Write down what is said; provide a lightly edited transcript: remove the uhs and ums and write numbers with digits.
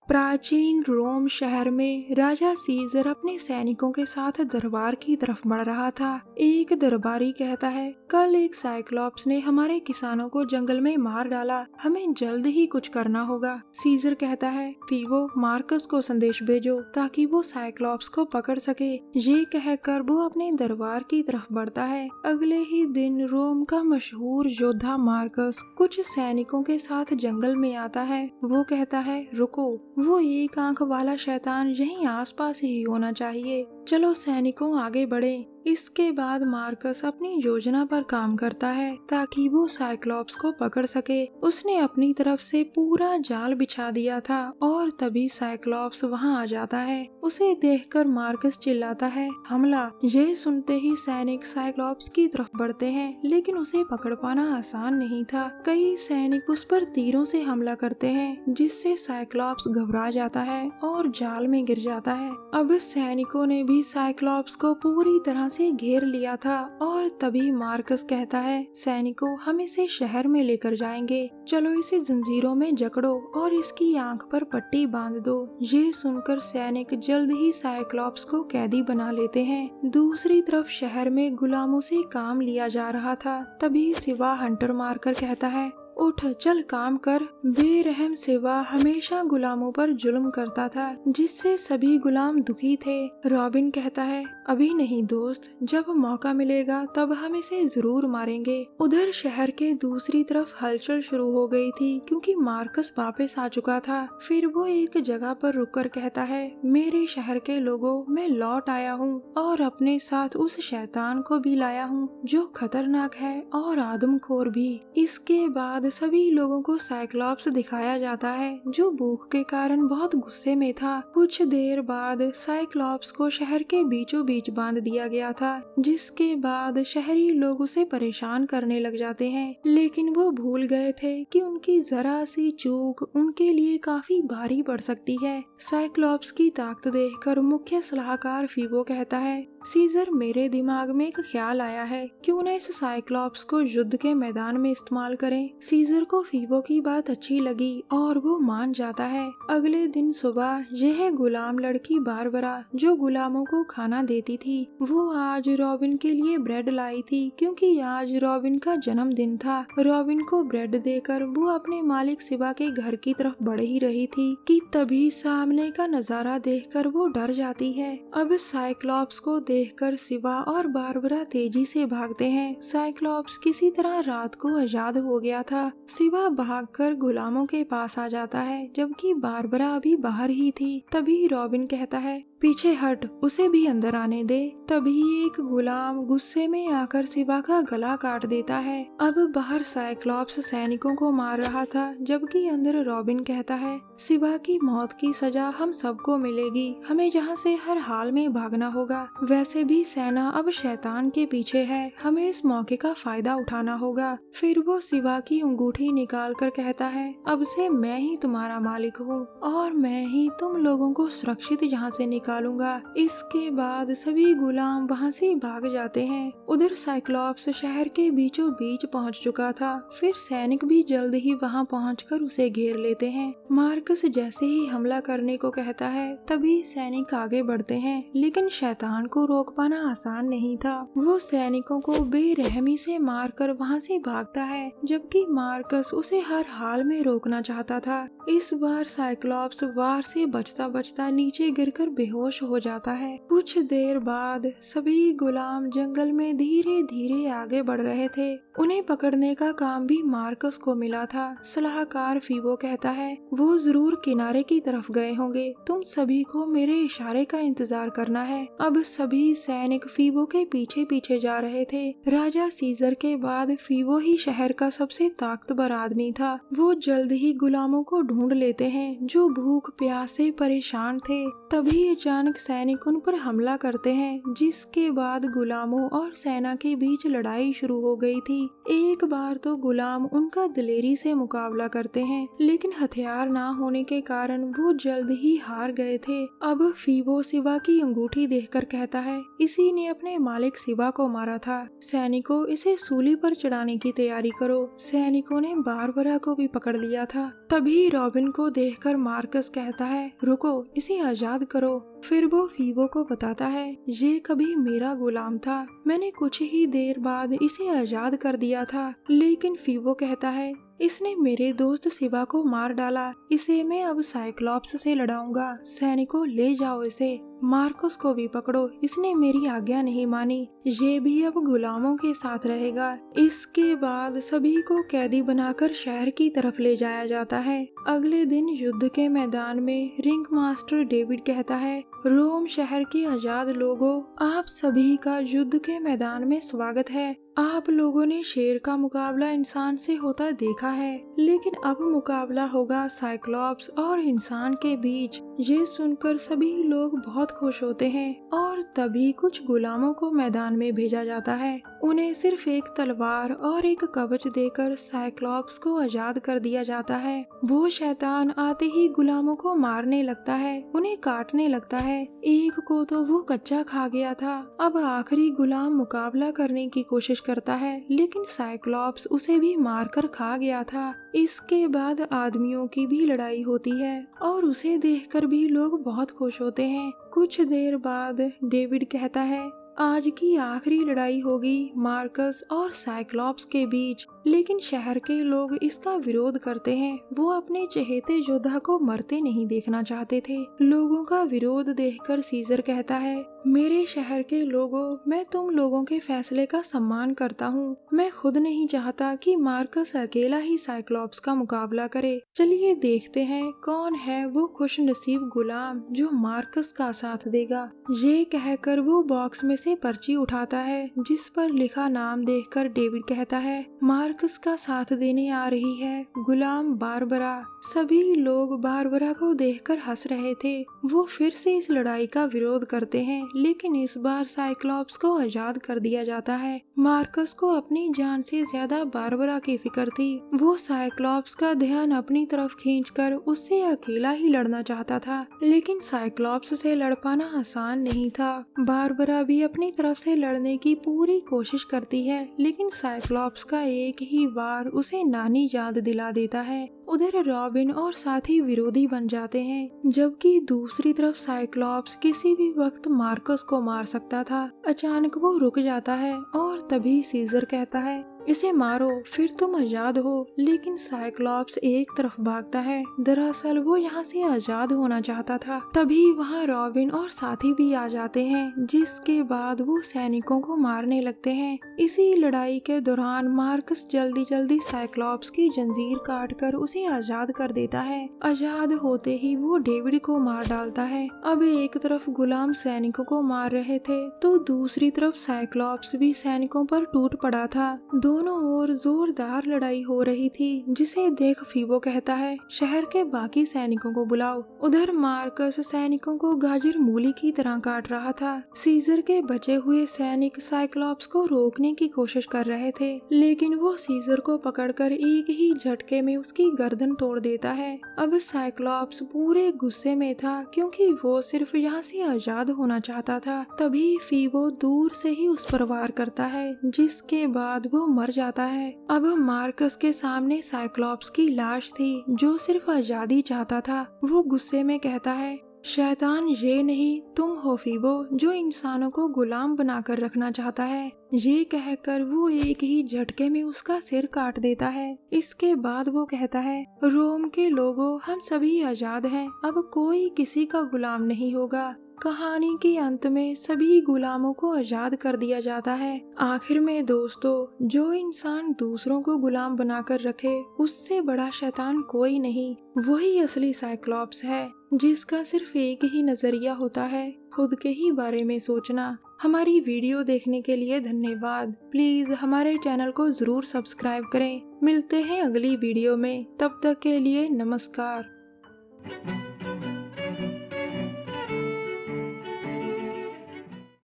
प्राचीन रोम शहर में राजा सीजर अपने सैनिकों के साथ दरबार की तरफ बढ़ रहा था। एक दरबारी कहता है, कल एक साइक्लॉप्स ने हमारे किसानों को जंगल में मार डाला, हमें जल्द ही कुछ करना होगा। सीजर कहता है, फीबो मार्कस को संदेश भेजो ताकि वो साइक्लॉप्स को पकड़ सके। ये कहकर वो अपने दरबार की तरफ बढ़ता है। अगले ही दिन रोम का मशहूर योद्धा मार्कस कुछ सैनिकों के साथ जंगल में आता है। वो कहता है, रुको, वो एक आंख वाला शैतान यहीं आसपास ही होना चाहिए, चलो सैनिकों आगे बढ़े। इसके बाद मार्कस अपनी योजना पर काम करता है ताकि वो साइक्लॉप्स को पकड़ सके। उसने अपनी तरफ से पूरा जाल बिछा दिया था और तभी साइक्लॉप्स वहां आ जाता है। उसे देखकर मार्कस चिल्लाता है, हमला। ये सुनते ही सैनिक साइक्लॉप्स की तरफ बढ़ते हैं, लेकिन उसे पकड़ पाना आसान नहीं था। कई सैनिक उस पर तीरों से हमला करते हैं, जिससे साइक्लॉप्स घबरा जाता है और जाल में गिर जाता है। अब सैनिकों ने भी साइक्लॉप्स को पूरी तरह से घेर लिया था और तभी मार्कस कहता है, सैनिकों, हम इसे शहर में लेकर जाएंगे, चलो इसे जंजीरों में जकड़ो और इसकी आंख पर पट्टी बांध दो। ये सुनकर सैनिक जल्द ही साइक्लॉप्स को कैदी बना लेते हैं। दूसरी तरफ शहर में गुलामों से काम लिया जा रहा था। तभी सिवा हंटर मारकर कहता है, उठ, चल काम कर। बेरहम सिवा हमेशा गुलामों पर जुल्म करता था, जिससे सभी गुलाम दुखी थे। रॉबिन कहता है, अभी नहीं दोस्त, जब मौका मिलेगा तब हम इसे जरूर मारेंगे। उधर शहर के दूसरी तरफ हलचल शुरू हो गई थी, क्योंकि मार्कस वापस आ चुका था। फिर वो एक जगह पर रुककर कहता है, मेरे शहर के लोगों, मैं लौट आया हूँ और अपने साथ उस शैतान को भी लाया हूँ जो खतरनाक है और आदमखोर भी। इसके बाद सभी लोगों को साइक्लॉप्स दिखाया जाता है, जो भूख के कारण बहुत गुस्से में था। कुछ देर बाद साइक्लॉप्स को शहर के बीचों बीच बांध दिया गया था, जिसके बाद शहरी लोग उसे परेशान करने लग जाते हैं। लेकिन वो भूल गए थे कि उनकी जरा सी चूक उनके लिए काफी भारी पड़ सकती है। साइक्लॉप्स की ताकत देखकर मुख्य सलाहकार फीबो कहता है, सीजर, मेरे दिमाग में एक ख्याल आया है, क्यों न इस साइक्लॉप्स को युद्ध के मैदान में इस्तेमाल करें। सीजर को फीबो की बात अच्छी लगी और वो मान जाता है। अगले दिन सुबह यह गुलाम लड़की बारबरा, जो गुलामों को खाना देती थी, वो आज रॉबिन के लिए ब्रेड लाई थी, क्योंकि आज रॉबिन का जन्मदिन था। रॉबिन को ब्रेड देकर वो अपने मालिक सिवा के घर की तरफ बढ़ ही रही थी कि तभी सामने का नजारा देखकर वो डर जाती है। अब साइक्लॉप्स को देखकर सिवा और बारबरा तेजी से भागते हैं। साइक्लॉप्स किसी तरह रात को आजाद हो गया था। सिवा भागकर गुलामों के पास आ जाता है, जबकि बारबरा अभी बाहर ही थी। तभी रॉबिन कहता है, पीछे हट, उसे भी अंदर आने दे। तभी एक गुलाम गुस्से में आकर सिवा का गला काट देता है। अब बाहर साइक्लॉप्स सैनिकों को मार रहा था, जबकि अंदर रॉबिन कहता है, सिवा की मौत की सजा हम सबको मिलेगी, हमें यहाँ से हर हाल में भागना होगा। वैसे भी सेना अब शैतान के पीछे है, हमें इस मौके का फायदा उठाना होगा। फिर वो सिवा की अंगूठी निकाल कर कहता है, अब से मैं ही तुम्हारा मालिक हूँ और मैं ही तुम लोगों को सुरक्षित यहाँ से निकालूंगा। इसके बाद सभी गुलाम वहाँ से भाग जाते हैं। उधर साइक्लॉप्स शहर के बीचों बीच पहुँच चुका था। फिर सैनिक भी जल्द ही वहाँ पहुँचकर उसे घेर लेते हैं। मार्कस जैसे ही हमला करने को कहता है, तभी सैनिक आगे बढ़ते हैं, लेकिन शैतान को रोक पाना आसान नहीं था। वो सैनिकों को बेरहमी से मारकर वहाँ से भागता है, जबकि मार्कस उसे हर हाल में रोकना चाहता था। इस बार साइक्लॉप्स वार से बचता बचता नीचे गिरकर बेहोश हो जाता है। कुछ देर बाद सभी गुलाम जंगल में धीरे धीरे आगे बढ़ रहे थे। उन्हें पकड़ने का काम भी मार्कस को मिला था। सलाहकार फीबो कहता है, वो जरूर किनारे की तरफ गए होंगे, तुम सभी को मेरे इशारे का इंतजार करना है। अब सभी सैनिक फीबो के पीछे पीछे जा रहे थे। राजा सीजर के बाद फीबो ही शहर का सबसे ताकतवर आदमी था। वो जल्द ही गुलामों को ढूंढ लेते हैं, जो भूख प्यास से परेशान थे। तभी अचानक सैनिक उन पर हमला करते हैं, जिसके बाद गुलामों और सेना के बीच लड़ाई शुरू हो गई थी। एक बार तो गुलाम उनका दिलेरी से मुकाबला करते हैं, लेकिन हथियार ना होने के कारण वो जल्द ही हार गए थे। अब फीबो सिवा की अंगूठी देखकर कहता है, इसी ने अपने मालिक सिवा को मारा था। सैनिकों, इसे सूली पर चढ़ाने की तैयारी करो। सैनिकों ने बारबरा को भी पकड़ लिया था। तभी रॉबिन को देखकर मार्कस कहता है, रुको, इसे आजाद करो। फिर वो फीबो को बताता है, ये कभी मेरा गुलाम था, मैंने कुछ ही देर बाद इसे आजाद कर दिया था। लेकिन फीबो कहता है, इसने मेरे दोस्त सिवा को मार डाला, इसे मैं अब साइक्लॉप्स से लड़ाऊंगा। सैनिकों, ले जाओ इसे। मार्कस को भी पकड़ो, इसने मेरी आज्ञा नहीं मानी, ये भी अब गुलामों के साथ रहेगा। इसके बाद सभी को कैदी बनाकर शहर की तरफ ले जाया जाता है। अगले दिन युद्ध के मैदान में रिंग मास्टर डेविड कहता है, रोम शहर के आजाद लोगों, आप सभी का युद्ध के मैदान में स्वागत है। आप लोगों ने शेर का मुकाबला इंसान से होता देखा है, लेकिन अब मुकाबला होगा साइक्लॉप्स और इंसान के बीच। ये सुनकर सभी लोग बहुत खुश होते हैं और तभी कुछ गुलामों को मैदान में भेजा जाता है। उन्हें सिर्फ एक तलवार और एक कवच देकर साइक्लॉप्स को आजाद कर दिया जाता है। वो शैतान आते ही गुलामों को मारने लगता है, उन्हें काटने लगता है। एक को तो वो कच्चा खा गया था। अब आखिरी गुलाम मुकाबला करने की कोशिश करता है, लेकिन साइक्लॉप्स उसे भी मारकर खा गया था। इसके बाद आदमियों की भी लड़ाई होती है और उसे देखकर भी लोग बहुत खुश होते हैं। कुछ देर बाद डेविड कहता है, आज की आखिरी लड़ाई होगी मार्कस और साइक्लॉप्स के बीच, लेकिन शहर के लोग इसका विरोध करते हैं। वो अपने चहेते योद्धा को मरते नहीं देखना चाहते थे। लोगों का विरोध देखकर सीजर कहता है, मेरे शहर के लोगों, मैं तुम लोगों के फैसले का सम्मान करता हूँ। मैं खुद नहीं चाहता कि मार्कस अकेला ही साइक्लॉप्स का मुकाबला करे। चलिए देखते हैं कौन है वो खुश नसीब गुलाम जो मार्कस का साथ देगा। ये कहकर वो बॉक्स में से पर्ची उठाता है, जिस पर लिखा नाम देखकर डेविड कहता है, मार्कस का साथ देने आ रही है गुलाम बारबरा। सभी लोग बारबरा को देखकर हंस रहे थे। वो फिर से इस लड़ाई का विरोध करते हैं, लेकिन इस बार साइक्लॉप्स को आजाद कर दिया जाता है। मार्कस को अपनी जान से ज्यादा बारबरा की फिक्र थी। वो साइक्लॉप्स का ध्यान अपनी तरफ खींचकर उससे अकेला ही लड़ना चाहता था, लेकिन साइक्लॉप्स से लड़ पाना आसान नहीं था। बारबरा भी अपनी तरफ से लड़ने की पूरी कोशिश करती है, लेकिन साइक्लॉप्स का एक ही वार उसे नानी याद दिला देता है। उधर रॉबिन और साथी विरोधी बन जाते हैं, जबकि दूसरी तरफ साइक्लॉप्स किसी भी वक्त मार्कस को मार सकता था। अचानक वो रुक जाता है और तभी सीजर कहता है, इसे मारो, फिर तुम आजाद हो। लेकिन साइक्लॉप्स एक तरफ भागता है। दरअसल वो यहाँ से आजाद होना चाहता था। तभी वहाँ रॉबिन और साथी भी आ जाते हैं, जिसके बाद वो सैनिकों को मारने लगते हैं। इसी लड़ाई के दौरान मार्कस जल्दी जल्दी साइक्लॉप्स की जंजीर काटकर उसे आजाद कर देता है। आजाद होते ही वो डेविड को मार डालता है। अब एक तरफ गुलाम सैनिकों को मार रहे थे, तो दूसरी तरफ साइक्लॉप्स भी सैनिकों पर टूट पड़ा था। दोनों ओर जोरदार लड़ाई हो रही थी, जिसे देख फीबो कहता है, शहर के बाकी सैनिकों को बुलाओ। उधर मार्कस सैनिकों को गाजर मूली की तरह काट रहा था। सीजर के बचे हुए सैनिक साइक्लॉप्स को रोकने की कोशिश कर रहे थे, लेकिन वो सीजर को पकड़कर एक ही झटके में उसकी गर्दन तोड़ देता है। अब साइक्लॉप्स पूरे गुस्से में था, क्योंकि वो सिर्फ यहाँ से आजाद होना चाहता था। तभी फीबो दूर से ही उस पर वार करता है, जिसके बाद वो मर जाता है। अब मार्कस के सामने साइक्लॉप्स की लाश थी, जो सिर्फ आजादी चाहता था। वो गुस्से में कहता है, शैतान ये नहीं, तुम हो फीबो, जो इंसानों को गुलाम बनाकर रखना चाहता है। ये कहकर वो एक ही झटके में उसका सिर काट देता है। इसके बाद वो कहता है, रोम के लोगों, हम सभी आजाद हैं, अब कोई किसी का गुलाम नहीं होगा। कहानी के अंत में सभी गुलामों को आजाद कर दिया जाता है। आखिर में दोस्तों, जो इंसान दूसरों को गुलाम बनाकर रखे, उससे बड़ा शैतान कोई नहीं। वही असली साइक्लॉप्स है, जिसका सिर्फ एक ही नजरिया होता है, खुद के ही बारे में सोचना। हमारी वीडियो देखने के लिए धन्यवाद। प्लीज हमारे चैनल को जरूर सब्सक्राइब करें। मिलते हैं अगली वीडियो में, तब तक के लिए नमस्कार।